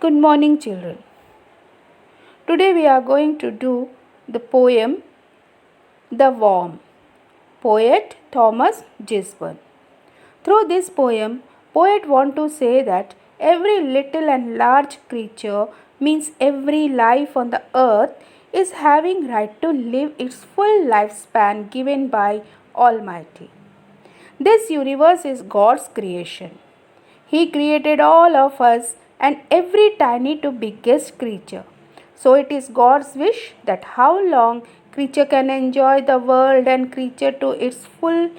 Good morning, children. Today we are going to do the poem The Worm, poet Thomas Gisborne. Through this poem, poet want to say that every little and large creature means every life on the earth is having right to live its full lifespan given by Almighty. This universe is God's creation. He created all of us and every tiny to biggest creature. So it is God's wish that how long creature can enjoy the world and creature to its full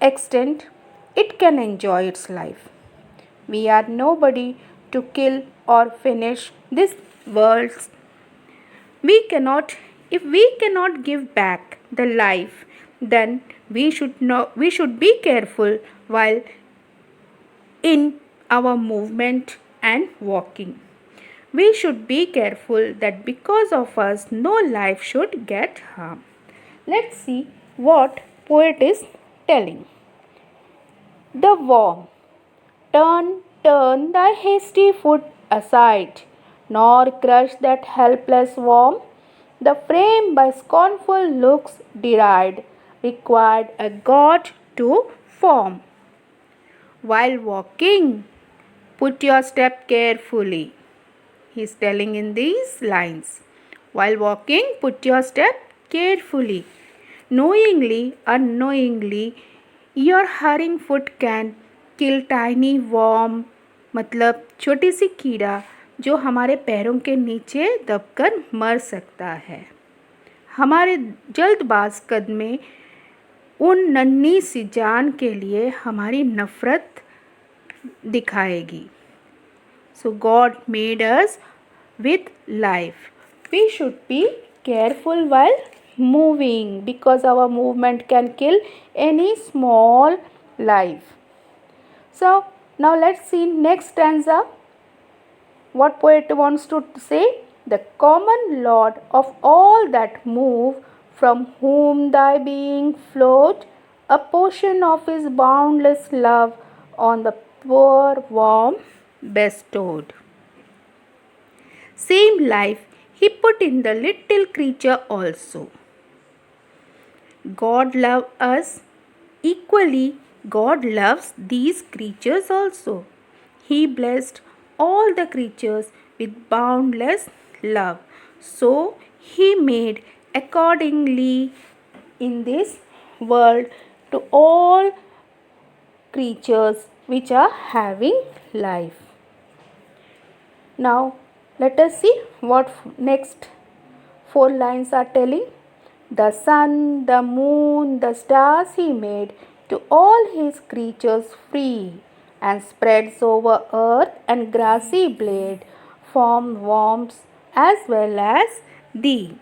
extent, it can enjoy its life. We are nobody to kill or finish this world's. If we cannot give back the life, then we should be careful while in our movement and walking. We should be careful that because of us no life should get harmed. Let's see what poet is telling. The worm. Turn thy hasty foot aside, nor crush that helpless worm. The frame by scornful looks deride, required a God to form. While walking, put your step carefully. He is telling in these lines. While walking, put your step carefully. Knowingly, unknowingly, your hurrying foot can kill tiny worm. मतलब छोटी सी कीड़ा जो हमारे पैरों के नीचे दबकर मर सकता है. हमारे जल्दबाज कदमें उन नन्ही सी जान के लिए हमारी नफ़रत दिखाएगी. So God made us with life. We should be careful while moving because our movement can kill any small life. So now let's see next stanza. What poet wants to say? The common Lord of all that move, from whom thy being flowed, a portion of his boundless love on the poor worm bestowed. Same life he put in the little creature also. God loves us equally. God loves these creatures also. He blessed all the creatures with boundless love. So he made accordingly in this world to all creatures which are having life. Now let us see what next 4 lines are telling. The sun, the moon, the stars he made to all his creatures free, and spreads over earth and grassy blade, form worms as well as thee.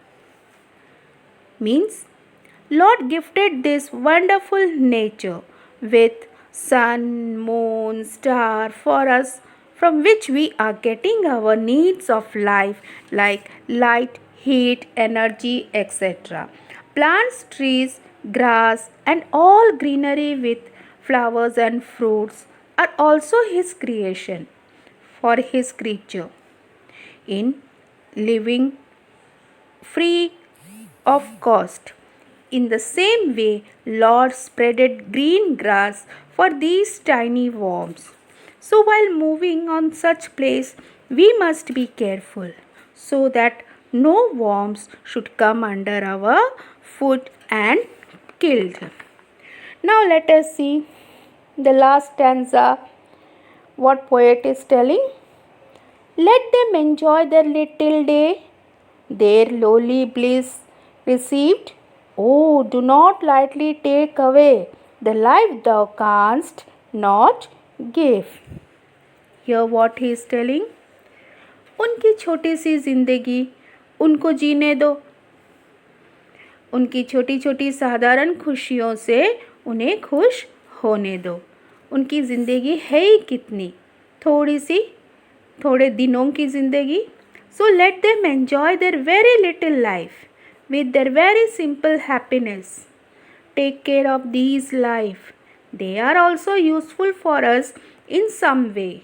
Means Lord gifted this wonderful nature with sun, moon, star for us, from which we are getting our needs of life like light, heat, energy, etc. Plants, trees, grass and all greenery with flowers and fruits are also his creation for his creature in living free of cost. In the same way, Lord spreaded green grass for these tiny worms. So while moving on such place, we must be careful so that no worms should come under our foot and killed. Now let us see the last stanza. What poet is telling? Let them enjoy their little day, their lowly bliss received. Oh, do not lightly take away the life thou canst not give. Hear what he is telling. उनकी छोटी सी ज़िंदगी उनको जीने दो. उनकी छोटी छोटी साधारण खुशियों से उन्हें खुश होने दो. उनकी ज़िंदगी है ही कितनी थोड़ी सी, थोड़े दिनों की ज़िंदगी. So let them enjoy their very little life with their very simple happiness. Take care of these life. They are also useful for us in some way.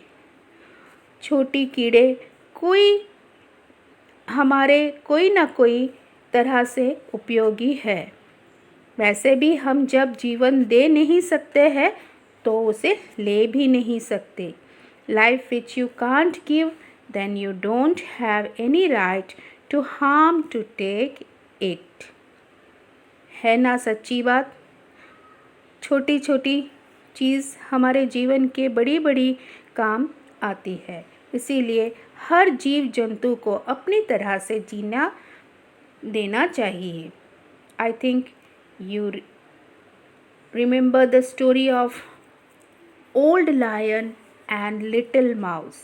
छोटी कीड़े कोई हमारे कोई ना कोई तरह से उपयोगी है। वैसे भी हम जब जीवन दे नहीं सकते हैं तो उसे ले भी नहीं सकते। Life which you can't give then you don't have any right to harm to take it. है ना सच्ची बात? छोटी छोटी चीज़ हमारे जीवन के बड़ी बड़ी काम आती है। इसीलिए हर जीव जंतु को अपनी तरह से जीना देना चाहिए। I think you remember the story of old lion and little mouse.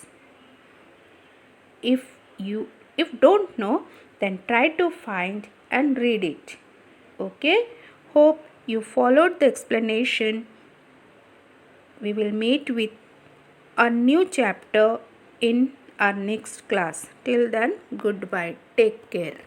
If don't know, then try to find and read it. Okay, hope you followed the explanation. We will meet with a new chapter in our next class. Till then, goodbye, take care.